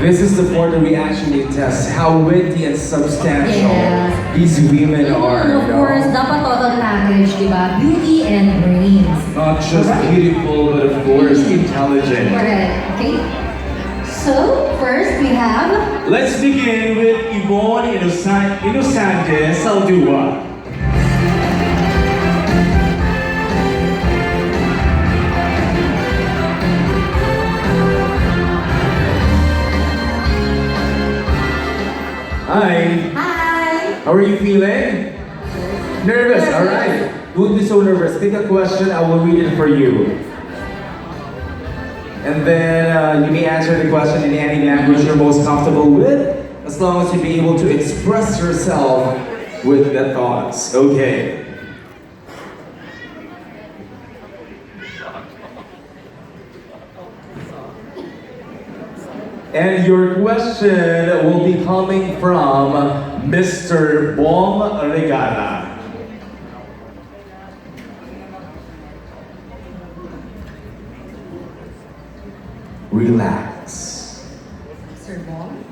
This is the part where we actually test how witty and substantial Yes. these women are. And of course, dapat total package, di ba? Beauty and brains. Not just beautiful, but of course intelligent. Correct. Okay. So, first we have... Let's begin with Yvonne Inosante Saldua. Hi. Hi! How are you feeling? Nervous, alright. Don't be so nervous. Pick a question, I will read it for you. And then you may answer the question in any language you're most comfortable with, as long as you be able to express yourself with the thoughts. Okay. And your question will be coming from Mr. Bom Regala. Relax. Sir Bong.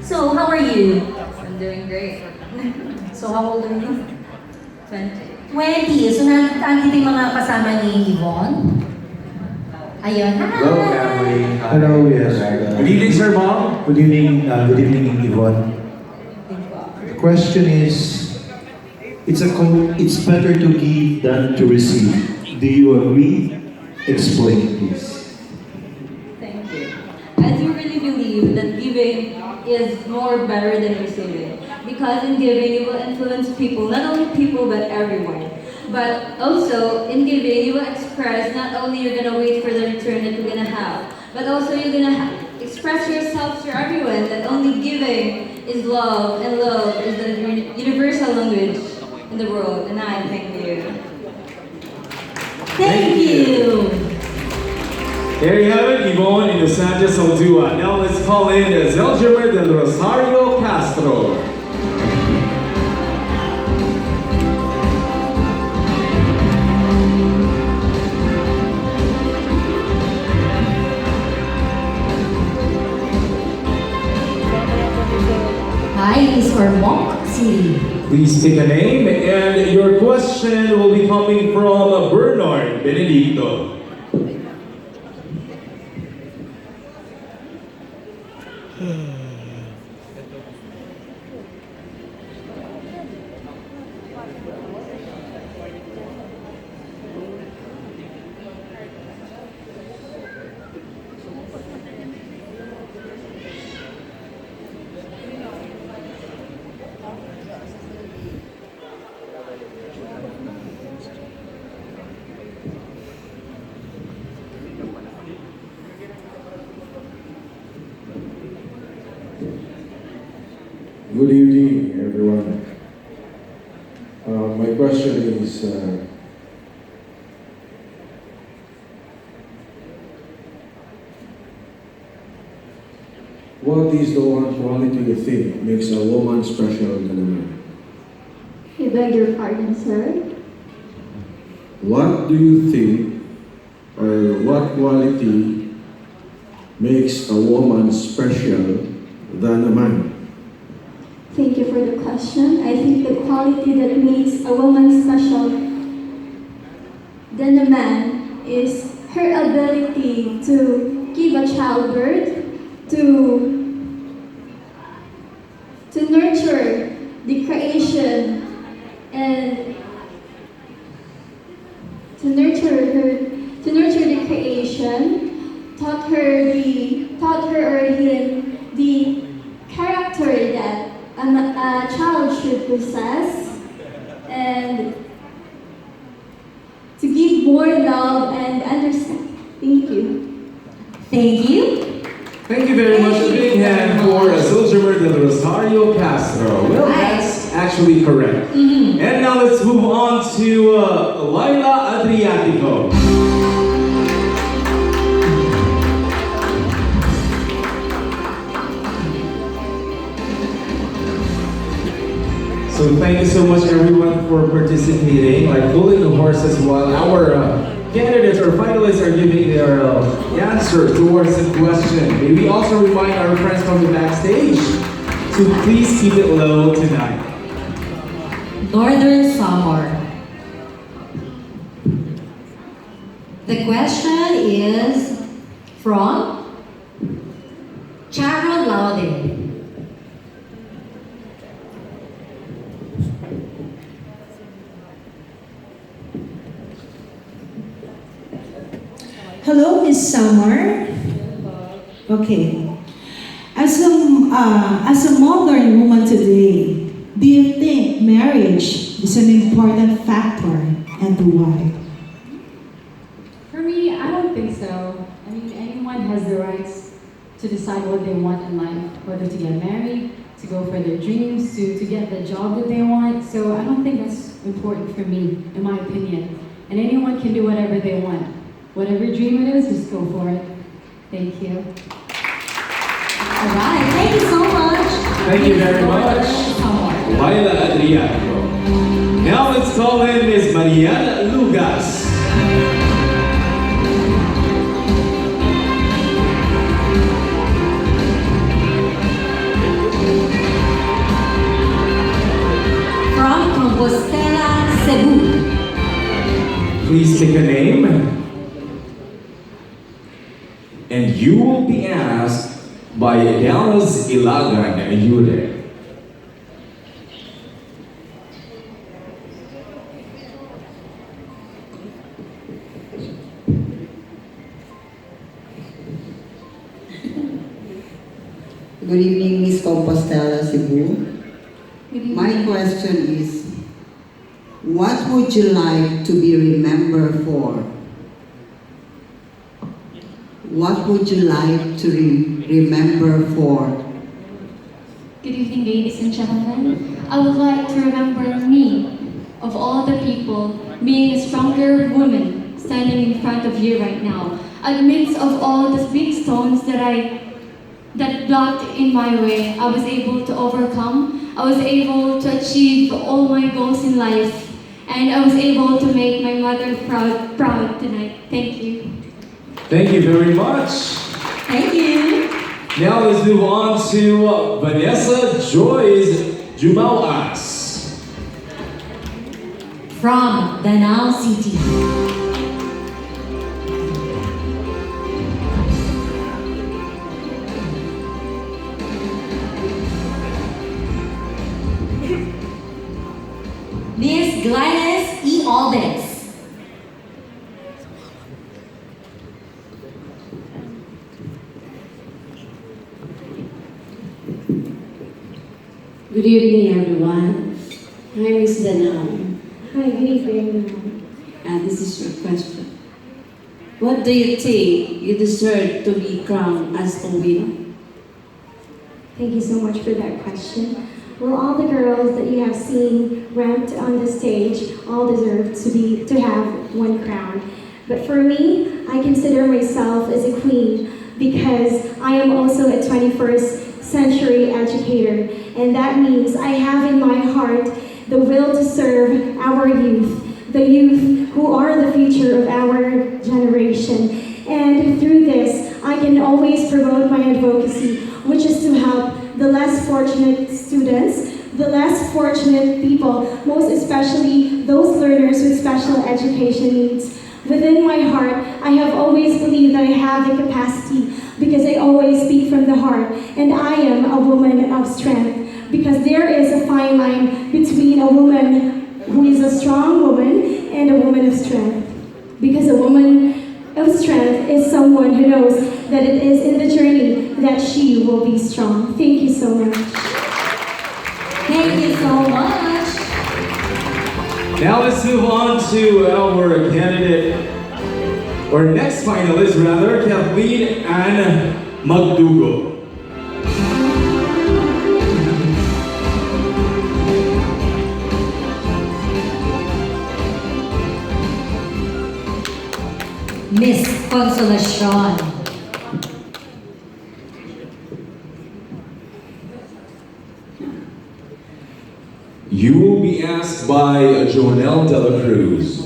So, how are you? I'm doing great. So, how old are you? 20. 20. So, nandito yung mga kasama ni Yvonne. Ayun. Hi! Hello, family. Hello, yes. Good evening, Sir Bom. Good evening, Yvonne. The question is, it's better to give than to receive. Do you agree? Explain, please. Thank you. I do really believe that giving is more better than receiving. Because in giving, you will influence people, not only people, but everyone. But also, in giving, you will express, not only you're gonna wait for the return that you're gonna have, but also you're gonna express yourself to everyone that only giving is love, and love is the universal language in the world. And I thank you. Thank you! There you have it, Yvonne Inosante Saldua. Now let's call in Zeljimer del Rosario Castro. Hi, is for Monk City. Please pick a name, and your question will be coming from Bernard Benedicto. Good evening, everyone. My question is, what is the one quality you think makes a woman special than a man? I beg your pardon, sir. What do you think, or what quality makes a woman special than a man? Thank you for the question. I think the quality that makes a woman special than a man is her ability to give a childbirth, to nurture the creation and to nurture the creation, taught her or him the character that a child should possess, and to give more love and understand. Thank you. Thank you. Thank you very much. A big hand for Zeljimer del Rosario Castro. Well, Nice. that's actually correct. And now let's move on to Laila Adriatico. So thank you so much everyone for participating, like pulling the horses while our candidates or finalists are giving their answer towards the question, may we also remind our friends from the backstage to please keep it low tonight. Northern Summer. The question is from Charo Laude. Hello, Miss Summer. Okay. As a modern woman today, do you think marriage is an important factor, and why? For me, I don't think so. I mean, anyone has the rights to decide what they want in life, whether to get married, to go for their dreams, to get the job that they want. So I don't think that's important for me, in my opinion. And anyone can do whatever they want. Whatever dream it is, just go for it. Thank you. All right, thank you so much. Thank you very much, Laila Adriano. Now let's call in Ms. Mariana Lugas. From Compostela, Cebu. Please take a name, and you will be asked by Dallas Ilagan Ayude. Good evening, Miss Compostela, Cebu. My question is, what would you like to be remembered for? What would you like to remember for? Good evening, ladies and gentlemen. I would like to remember me, of all the people, being a stronger woman standing in front of you right now. Amidst of all the big stones that blocked in my way, I was able to overcome. I was able to achieve all my goals in life. And I was able to make my mother proud tonight. Thank you. Thank you very much. Thank you. Now let's move on to Vanessa Joyce Jumauas. From Danao City. Miss Gladys E. Aldes. Good evening, everyone. My name is Danao. Hi, good evening. And this is your question. What do you think you deserve to be crowned as a winner? Thank you so much for that question. Well, all the girls that you have seen ramped on the stage all deserve to have one crown. But for me, I consider myself as a queen because I am also a 21st century educator. And that means I have in my heart the will to serve our youth, the youth who are the future of our generation. And through this, I can always promote my advocacy, which is to help the less fortunate students, the less fortunate people, most especially those learners with special education needs. Within my heart, I have always believed that I have the capacity because I always speak from the heart, and I am a woman of strength because there is a fine line between a woman who is a strong woman and a woman of strength. Because a woman of strength is someone who knows that it is in the journey that she will be strong. Thank you so much. Thank you so much. Now let's move on to our candidate, or next finalist rather, Kathleen Ann Magdugo. Miss Consolacion. You will be asked by Joanelle Dela Cruz.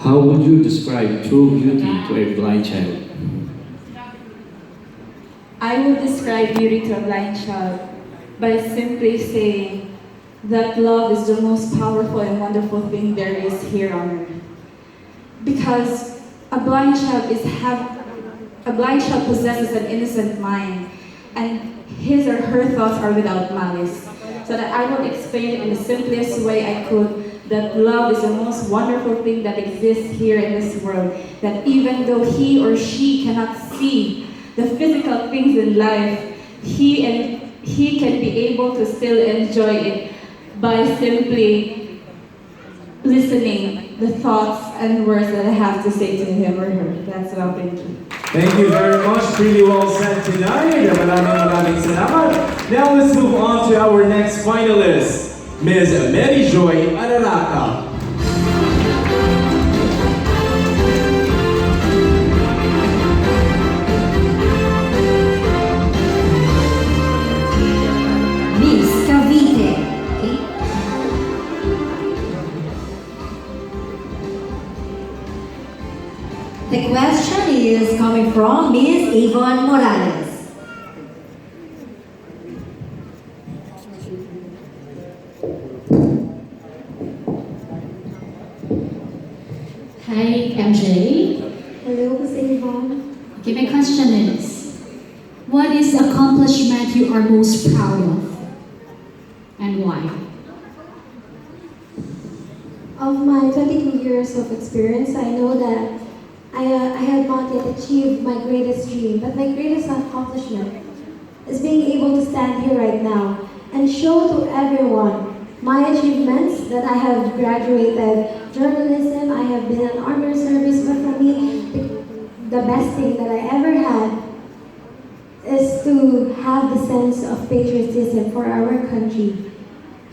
How would you describe true beauty to a blind child? I would describe beauty to a blind child by simply saying that love is the most powerful and wonderful thing there is here on earth. Because a blind child possesses an innocent mind, and his or her thoughts are without malice. So that I will explain it in the simplest way I could, that love is the most wonderful thing that exists here in this world. That even though he or she cannot see the physical things in life, he can be able to still enjoy it by simply listening the thoughts and words that I have to say to him or her. That's all. Thank you. Thank you very much. Pretty well said tonight. Maraming salamat. Now let's move on to our next finalist, Ms. Mary Joy Araraca. Miss Cavite. Okay. The question is coming from Miss Yvonne Morales. Hi, MJ. Hello, Miss Yvonne. Okay, my question is, what is the accomplishment you are most proud of, and why? Of my 22 years of experience, I know that I have not yet achieved my greatest dream, but my greatest accomplishment is being able to stand here right now and show to everyone my achievements, that I have graduated journalism, I have been an army service, but for me, the best thing that I ever had is to have the sense of patriotism for our country.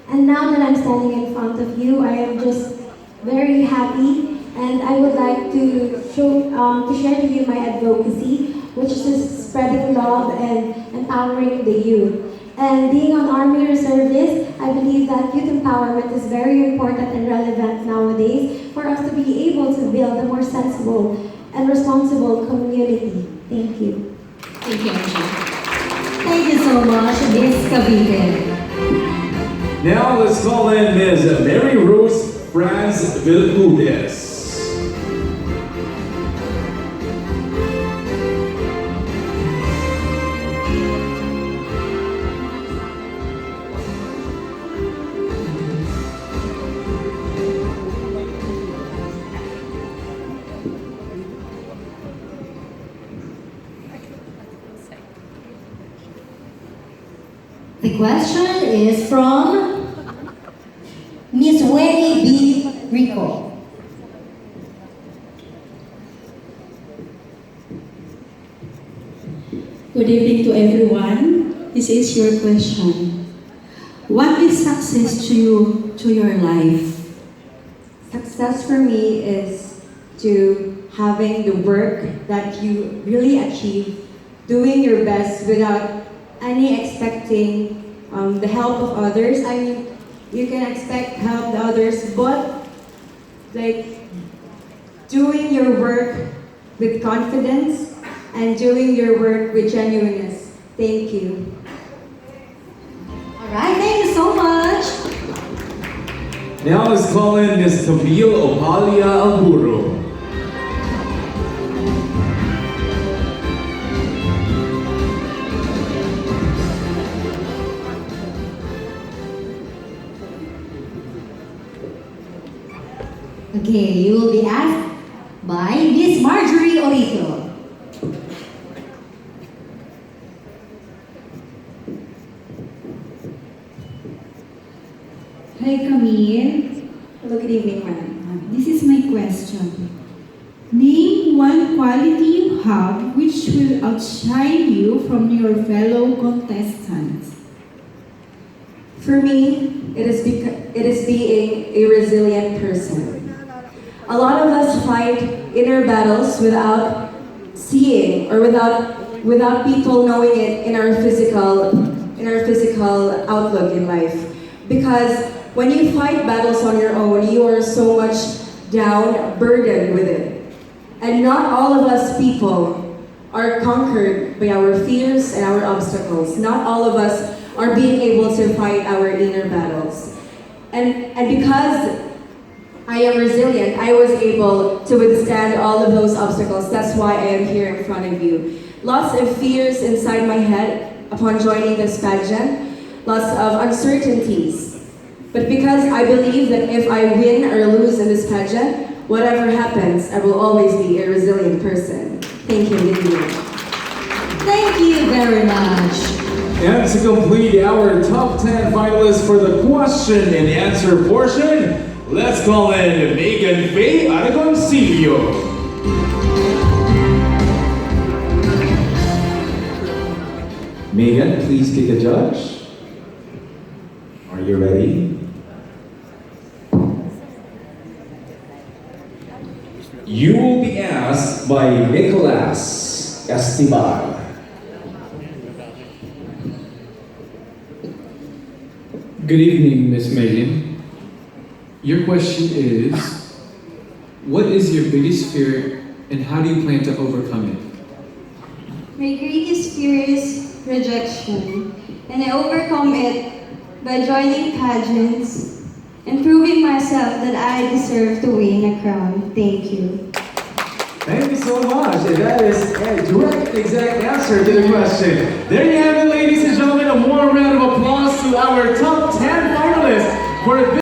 And now that I'm standing in front of you, I am just very happy, and I would like to share to you my advocacy, which is spreading love and empowering the youth. And being an army reservist, I believe that youth empowerment is very important and relevant nowadays for us to be able to build a more sensible and responsible community. Thank you. Thank you, MJ. Thank you so much, Miss Cavite. Now let's call in Ms. Mary Rose Franz Vilcudes. The question is from Miss Winnie B. Rico. Good evening to everyone. This is your question. What is success to you, to your life? Success for me is to having the work that you really achieve, doing your best without any expecting the help of others. I mean, you can expect help the others, but like doing your work with confidence and doing your work with genuineness. Thank you. All right, thank you so much. Now let's call in Ms. Camille Opalia Alburo. Okay, you will be asked by Miss Marjorie Orito. Hi Camille, Hello, good evening, ma'am. this is my question. Name one quality you have which will outshine you from your fellow contestants. For me, it is being a resilient person. A lot of us fight inner battles without seeing or without people knowing it in our physical outlook in life. Because when you fight battles on your own, you are so much down, burdened with it. And not all of us people are conquered by our fears and our obstacles. Not all of us are being able to fight our inner battles. And because I am resilient, I was able to withstand all of those obstacles. That's why I am here in front of you. Lots of fears inside my head upon joining this pageant, lots of uncertainties. But because I believe that if I win or lose in this pageant, whatever happens, I will always be a resilient person. Thank you, Lydia. Thank you very much. And to complete our top 10 finalists for the question and answer portion, let's call in Megan Faye Aragoncillo. Megan, please pick a judge. Are you ready? You will be asked by Nicolas Estibar. Good evening, Miss Megan. Your question is, what is your biggest fear and how do you plan to overcome it? My greatest fear is rejection, and I overcome it by joining pageants and proving myself that I deserve to win a crown. Thank you. Thank you so much. And that is a direct, exact answer to the question. There you have it, ladies and gentlemen. A warm round of applause to our top 10 finalists for this.